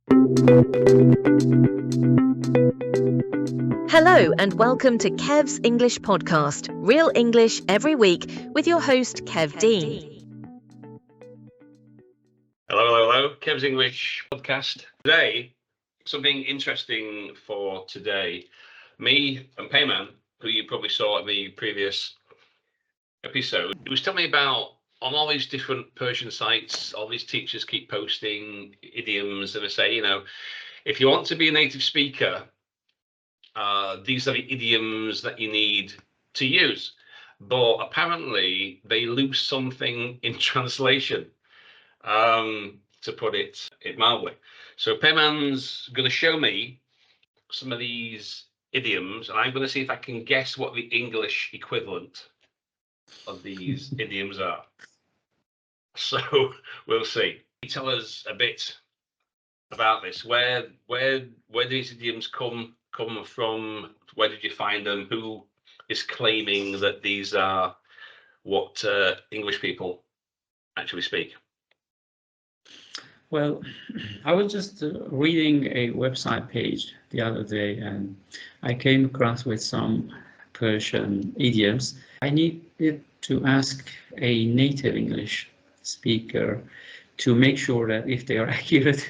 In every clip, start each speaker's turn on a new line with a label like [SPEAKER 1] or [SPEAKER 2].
[SPEAKER 1] Hello and welcome to Kev's English Podcast, Real English every week with your host Kev Dean.
[SPEAKER 2] Hello, Kev's English Podcast. Today, something interesting for today. Me and Payman, who you probably saw in the previous episode, he was telling me about on all these different Persian sites, all these teachers keep posting idioms and they say, if you want to be a native speaker, these are the idioms that you need to use. But apparently they lose something in translation, to put it mildly. So Payman's going to show me some of these idioms, and I'm going to see if I can guess what the English equivalent of these idioms are. So we'll see. Tell us a bit about this. Where these idioms come from? Where did you find them? Who is claiming that these are what English people actually speak?
[SPEAKER 3] Well, I was just reading a website page the other day and I came across with some Persian idioms. I needed to ask a native English speaker to make sure that if they are accurate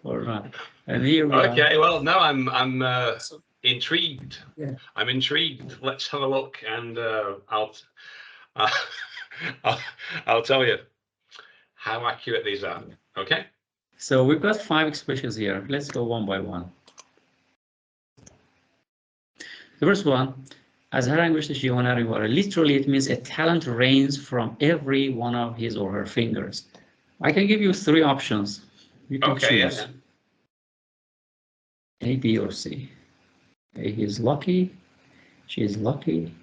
[SPEAKER 3] or not. And here we
[SPEAKER 2] Okay,
[SPEAKER 3] are.
[SPEAKER 2] well, no, I'm intrigued.
[SPEAKER 3] Yeah.
[SPEAKER 2] I'm intrigued. Let's have a look, and I'll tell you how accurate these are. Okay.
[SPEAKER 3] So we've got 5 expressions here. Let's go one by one. The first one, as her English literally it means a talent rains from every one of his or her fingers. I can give you 3 options. You can choose.
[SPEAKER 2] Yeah.
[SPEAKER 3] A, B, or C. A, he's lucky. She is lucky.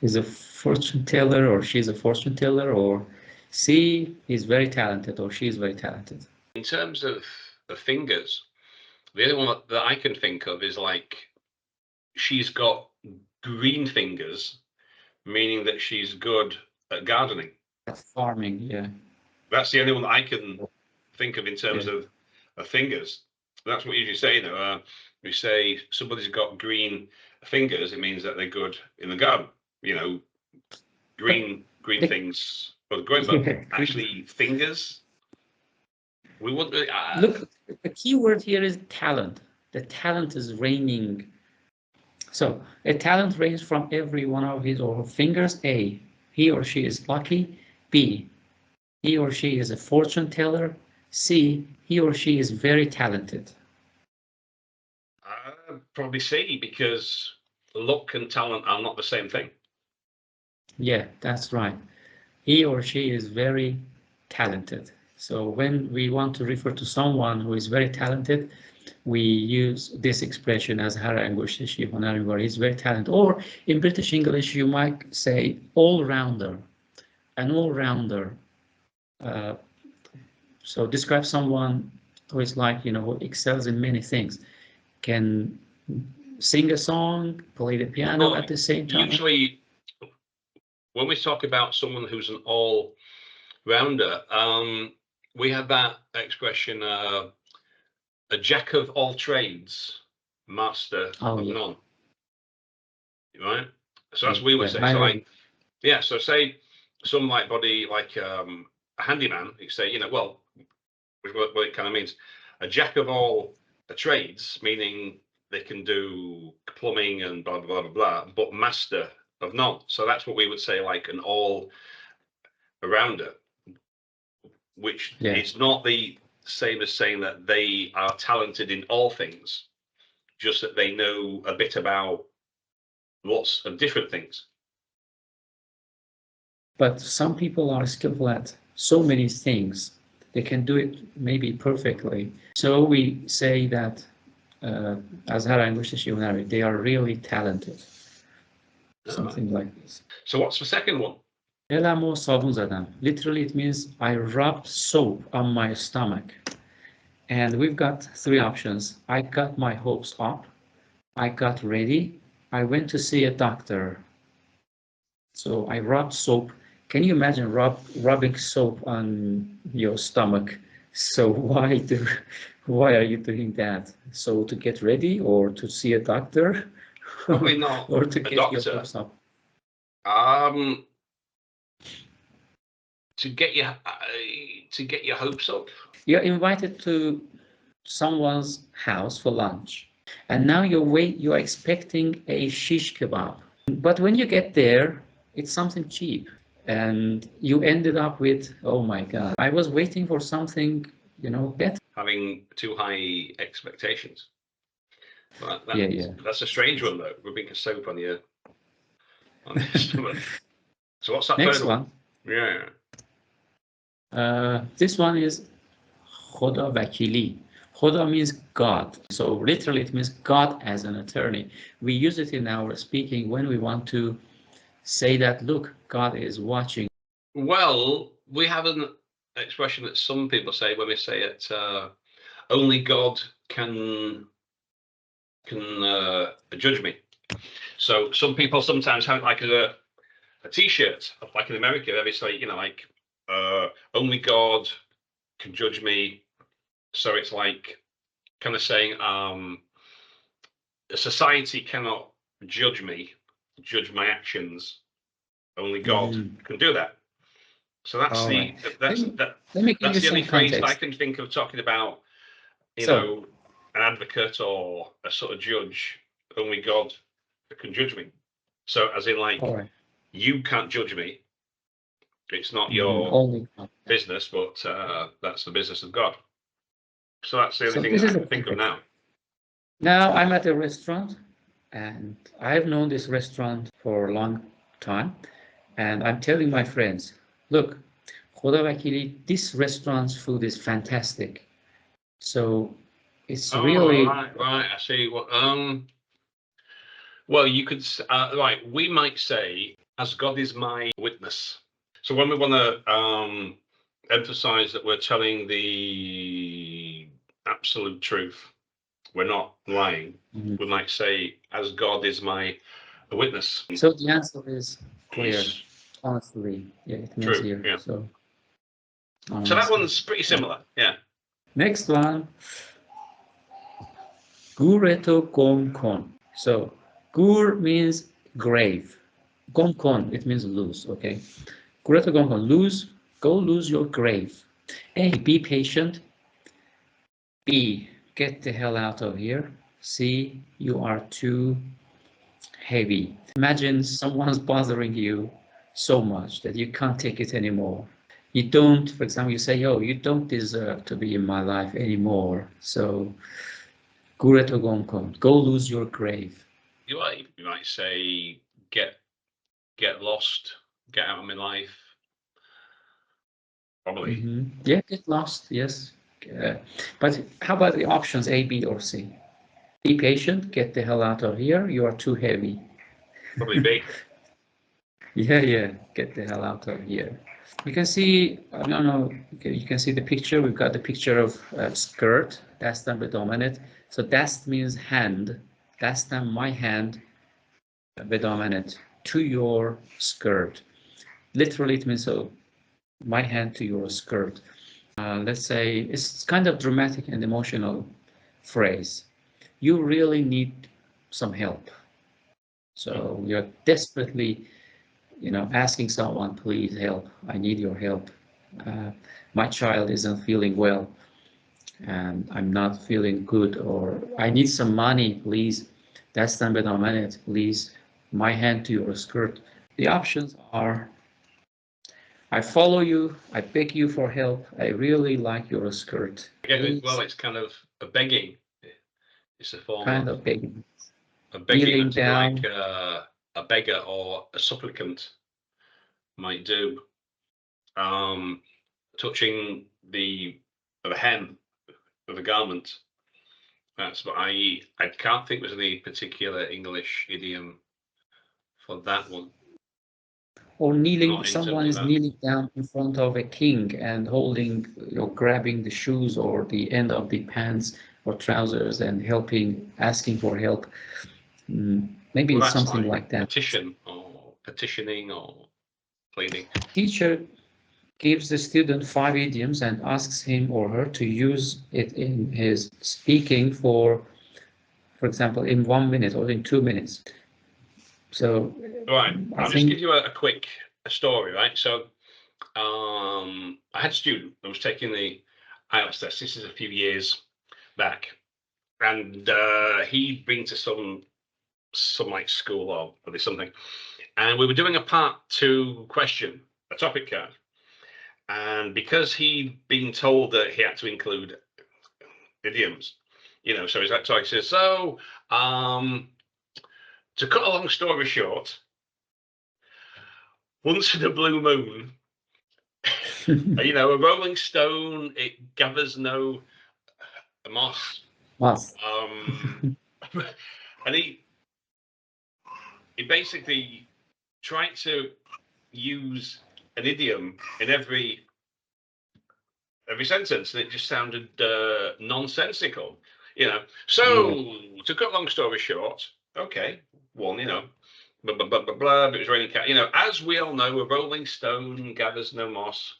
[SPEAKER 3] He's a fortune teller or she's a fortune teller. Or C, he's very talented or she's very talented.
[SPEAKER 2] In terms of the fingers, the only one that I can think of is like she's got green fingers, meaning that she's good at gardening.
[SPEAKER 3] At farming, yeah.
[SPEAKER 2] That's the only one that I can think of in terms of fingers. That's what you usually say, we say somebody's got green fingers, it means that they're good in the garden. Green things, well, growing, but actually fingers. We want to
[SPEAKER 3] look. The key word here is talent. The talent is raining. So a talent rains from every one of his or her fingers. A, he or she is lucky. B, he or she is a fortune teller. C, he or she is very talented.
[SPEAKER 2] Probably C, because luck and talent are not the same thing.
[SPEAKER 3] Yeah, that's right. He or she is very talented. So when we want to refer to someone who is very talented, we use this expression as hara angushtishi honar, he's very talented. Or in British English, you might say all-rounder, an all-rounder. So describe someone who is like, who excels in many things, can sing a song, play the piano at the same time.
[SPEAKER 2] Usually, when we talk about someone who's an all-rounder, we have that expression, a jack of all trades, master of none. Right? So that's what we would say. So so say some body like a handyman, you say, what it kind of means, a jack of all trades, meaning they can do plumbing and blah, blah, blah, blah, but master of none. So that's what we would say, like an all-rounder, which is not the same as saying that they are talented in all things, just that they know a bit about lots of different things.
[SPEAKER 3] But some people are skillful at so many things. They can do it maybe perfectly. So we say that as her English, they are really talented. Something like this.
[SPEAKER 2] So what's the second one?
[SPEAKER 3] Literally, it means I rubbed soap on my stomach. And we've got 3 options. I got my hopes up. I got ready. I went to see a doctor. So I rubbed soap. Can you imagine rubbing soap on your stomach? So why are you doing that? So to get ready or to see a doctor
[SPEAKER 2] Probably not
[SPEAKER 3] or to
[SPEAKER 2] a
[SPEAKER 3] get your
[SPEAKER 2] doctor.
[SPEAKER 3] hopes up?
[SPEAKER 2] To get your hopes up.
[SPEAKER 3] You're invited to someone's house for lunch, and now you're expecting a shish kebab. But when you get there, it's something cheap, and you ended up with, oh my God, I was waiting for something, better.
[SPEAKER 2] Having too high expectations. But
[SPEAKER 3] Yeah.
[SPEAKER 2] That's a strange one though. Rubbing a soap on your stomach. So what's that
[SPEAKER 3] Next
[SPEAKER 2] third one? Yeah.
[SPEAKER 3] This one is Khoda Vakili. Khoda means God. So literally it means God as an attorney. We use it in our speaking when we want to say that, look, God is watching.
[SPEAKER 2] Well, we have an expression that some people say when we say it, only God can judge me. So some people sometimes have it like a T-shirt, like in America, they say, like only God can judge me. So it's like kind of saying society cannot judge me, judge my actions. Only God can do that. So that's
[SPEAKER 3] All right.
[SPEAKER 2] that's
[SPEAKER 3] Let me give you
[SPEAKER 2] the only
[SPEAKER 3] some
[SPEAKER 2] phrase that I
[SPEAKER 3] context.
[SPEAKER 2] can think of talking about,
[SPEAKER 3] So,
[SPEAKER 2] an advocate or a sort of judge. Only God can judge me. So as in like,
[SPEAKER 3] all right.
[SPEAKER 2] you can't judge me. It's not your
[SPEAKER 3] Only God.
[SPEAKER 2] business, but that's the business of God. So that's the only
[SPEAKER 3] So
[SPEAKER 2] thing
[SPEAKER 3] this
[SPEAKER 2] that I
[SPEAKER 3] is the
[SPEAKER 2] can think of
[SPEAKER 3] context.
[SPEAKER 2] now.
[SPEAKER 3] Now I'm at a restaurant, and I've known this restaurant for a long time, and I'm telling my friends, look, Khoda Vakili, this restaurant's food is fantastic. So it's
[SPEAKER 2] Oh,
[SPEAKER 3] really,
[SPEAKER 2] right. I see. Well, you could, right. We might say, as God is my witness. So when we want to emphasize that we're telling the absolute truth, we're not lying. We might say, as God is my witness.
[SPEAKER 3] so the answer is clear,
[SPEAKER 2] He's
[SPEAKER 3] honestly. Yeah, it means
[SPEAKER 2] true.
[SPEAKER 3] here.
[SPEAKER 2] Yeah.
[SPEAKER 3] So
[SPEAKER 2] So that
[SPEAKER 3] honestly.
[SPEAKER 2] one's pretty similar. Yeah.
[SPEAKER 3] Next one, Gureto Gomkon. So Gur means grave. Gomkon, it means lose, okay? Gureto Gomkon, lose, go lose your grave. A, be patient. B, get the hell out of here. C, you are too heavy. Imagine someone's bothering you so much that you can't take it anymore. You don't, for example, you say, oh, you don't deserve to be in my life anymore. So, Gureto Gomkon, go lose your grave.
[SPEAKER 2] You might say, get lost, get out of my life. Probably.
[SPEAKER 3] Yeah, get lost, yes. But how about the options A, B, or C? Be patient, get the hell out of here, you are too heavy.
[SPEAKER 2] Probably B.
[SPEAKER 3] Yeah, get the hell out of here. You can see, I don't know, you can see the picture. We've got the picture of skirt, dastan bedomenet. So dast means hand, dastan, my hand, bedomenet, to your skirt. Literally, it means so, my hand to your skirt. Let's say it's kind of dramatic and emotional phrase. You really need some help. So you're desperately, asking someone, please help. I need your help. My child isn't feeling well, and I'm not feeling good, or I need some money, please. That's time but a minute, please. My hand to your skirt. The options are, I follow you, I beg you for help, I really like your skirt.
[SPEAKER 2] Again, well, it's kind of a begging. It's a form
[SPEAKER 3] Kind of begging.
[SPEAKER 2] a begging,
[SPEAKER 3] Kneeling
[SPEAKER 2] as in
[SPEAKER 3] down.
[SPEAKER 2] like a beggar or a supplicant might do. Touching the hem of a garment. That's what I can't think there's any particular English idiom for that one.
[SPEAKER 3] Or kneeling,
[SPEAKER 2] Not in
[SPEAKER 3] someone
[SPEAKER 2] terms of
[SPEAKER 3] is
[SPEAKER 2] that.
[SPEAKER 3] kneeling down in front of a king and holding, grabbing the shoes or the end of the pants or trousers and helping, asking for help. Maybe
[SPEAKER 2] Well,
[SPEAKER 3] it's
[SPEAKER 2] that's
[SPEAKER 3] something
[SPEAKER 2] like
[SPEAKER 3] like that.
[SPEAKER 2] petition or petitioning or pleading.
[SPEAKER 3] Teacher gives the student 5 idioms and asks him or her to use it in his speaking for example, in 1 minute or in 2 minutes. So
[SPEAKER 2] Right.
[SPEAKER 3] I
[SPEAKER 2] I'll just give you a quick story, right? So I had a student that was taking the IELTS test. This is a few years back, and he'd been to some like school or something, and we were doing a part 2 question, a topic card, and because he'd been told that he had to include idioms, you know, so he says, so to cut a long story short, once in a blue moon, you know, a rolling stone, it gathers no moss.
[SPEAKER 3] Moss.
[SPEAKER 2] And he basically tried to use an idiom in every sentence, and it just sounded nonsensical, you know. So to cut long story short, okay, one, you know, blah blah blah blah blah. It was raining cat, you know. As we all know, a rolling stone gathers no moss.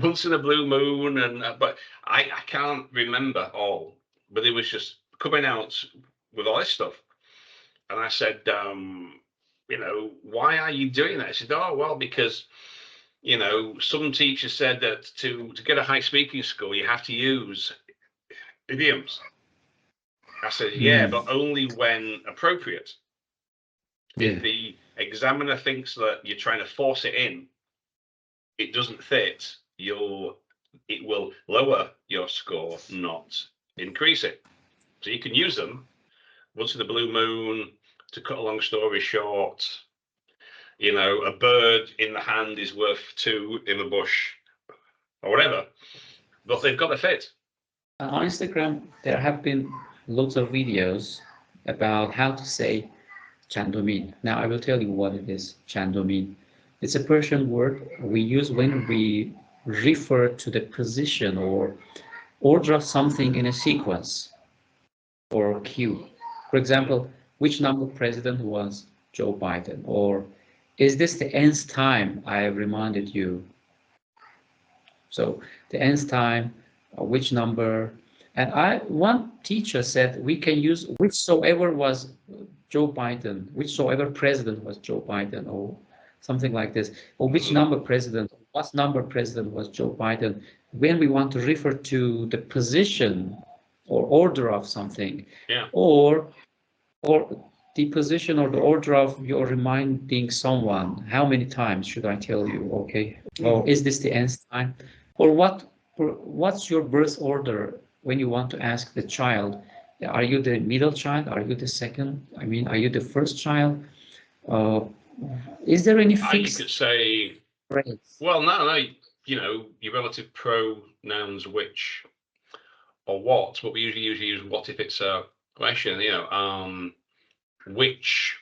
[SPEAKER 2] Once in a blue moon, and but I can't remember all, but it was just coming out with all this stuff, and I said, you know, why are you doing that? He said, oh well, because you know some teachers said that to get a high speaking score you have to use idioms. I said, yeah, but only when appropriate.
[SPEAKER 3] Yeah.
[SPEAKER 2] If the examiner thinks that you're trying to force it in, it doesn't fit, it will lower your score, not increase it. So you can use them once in the blue moon. To cut a long story short, you know, a bird in the hand is worth 2 in the bush, or whatever. But they've got to fit.
[SPEAKER 3] On Instagram, there have been lots of videos about how to say chandomin. Now I will tell you what it is, chandomin. It's a Persian word we use when we refer to the position or order of something in a sequence or queue. For example, which number president was Joe Biden? Or is this the nth time I reminded you? So the nth time, which number? And one teacher said we can use whichsoever was Joe Biden, whichsoever president was Joe Biden, or something like this, or which number president, what number president was Joe Biden, when we want to refer to the position or order of something,
[SPEAKER 2] Yeah.
[SPEAKER 3] or the position or the order of you're reminding someone. How many times should I tell you? Okay, or is this the nth time? Or what's your birth order when you want to ask the child? Are you the middle child? Are you the second? I mean, are you the first child? Is there any
[SPEAKER 2] You
[SPEAKER 3] fixed
[SPEAKER 2] could say,
[SPEAKER 3] phrase?
[SPEAKER 2] well, no, you know, your relative pronouns which or what, but we usually use what if it's a question, you know, which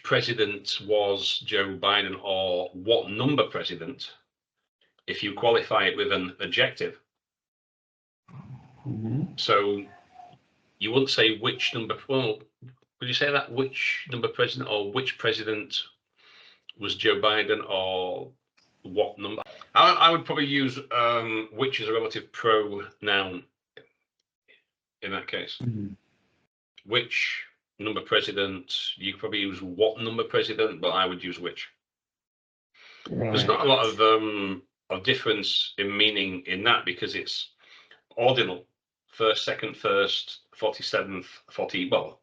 [SPEAKER 2] president was Joe Biden, or what number president, if you qualify it with an adjective. So you wouldn't say which number, well, would you say that which number president or which president was Joe Biden, or what number? I would probably use which as a relative pronoun in that case. Which number president, you could probably use what number president, but I would use which.
[SPEAKER 3] Right.
[SPEAKER 2] There's not a lot of difference in meaning in that, because it's ordinal. First, second, first, 47th, 40, well,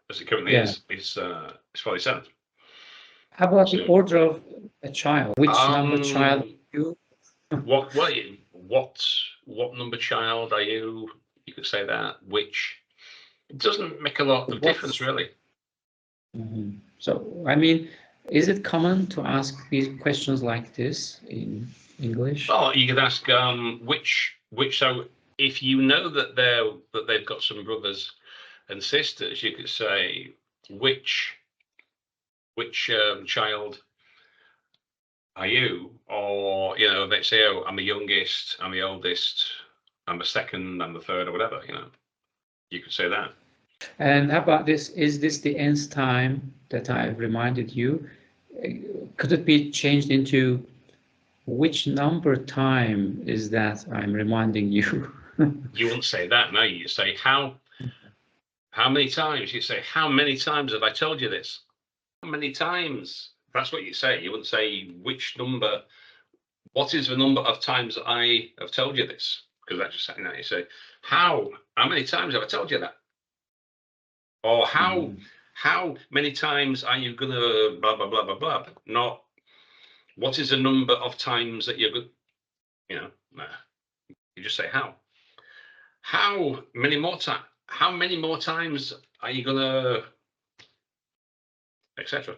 [SPEAKER 2] as it currently is, it's 47th.
[SPEAKER 3] How about the order of a child? Which number child are you?
[SPEAKER 2] What number child are you? You could say that. Which, it doesn't make a lot of difference, really.
[SPEAKER 3] So, I mean, is it common to ask these questions like this in English?
[SPEAKER 2] Well, you could ask which. So, if you know that they've got some brothers and sisters, you could say which child are you? Or, you know, they say, oh, I'm the youngest, I'm the oldest, I'm the second, I'm the third, or whatever, you know. You could say that. And
[SPEAKER 3] how about this? Is this the nth time that I've reminded you? Could it be changed into which number time is that I'm reminding you?
[SPEAKER 2] You wouldn't say that, no. You say how many times? You say, how many times have I told you this? How many times? That's what you say. You wouldn't say which number. What is the number of times I have told you this? Because that's just saying that. You say, how many times have I told you that? Or how many times are you gonna blah blah blah blah blah? Not what is the number of times that you're good. You know, nah. You just say how. How many more times? How many more times are you gonna, etc.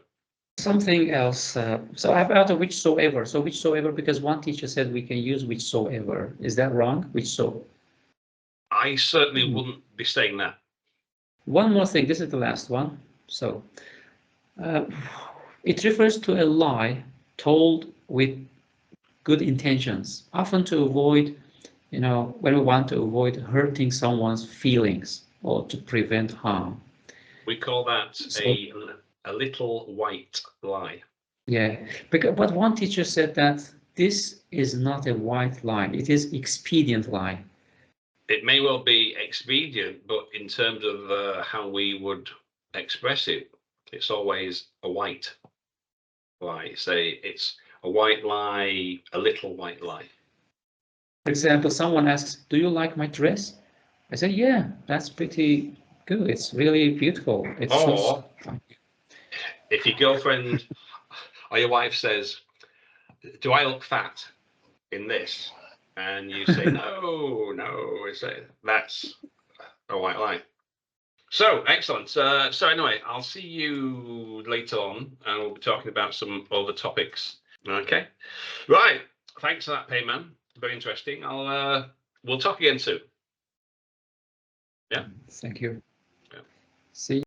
[SPEAKER 3] Something else. So I've added whichsoever. So whichsoever, because one teacher said we can use whichsoever. Is that wrong? Whichso?
[SPEAKER 2] I certainly wouldn't be saying that.
[SPEAKER 3] One more thing. This is the last one. So it refers to a lie told with good intentions, often to avoid, when we want to avoid hurting someone's feelings or to prevent harm.
[SPEAKER 2] We call that a little white lie.
[SPEAKER 3] Yeah, but one teacher said that this is not a white lie, it is expedient lie.
[SPEAKER 2] It may well be expedient, but in terms of how we would express it, it's always a white lie. Say it's a white lie, a little white lie.
[SPEAKER 3] For example, someone asks, "Do you like my dress?" I say, "Yeah, that's pretty good. It's really beautiful." It's
[SPEAKER 2] or if your girlfriend or your wife says, "Do I look fat in this?" and you say, no, that's a white lie. So excellent. So anyway, I'll see you later on, and we'll be talking about some other topics. Okay, right. Thanks for that, Payman. Very interesting. We'll talk again soon. Yeah.
[SPEAKER 3] Thank you.
[SPEAKER 2] Yeah.
[SPEAKER 3] See you.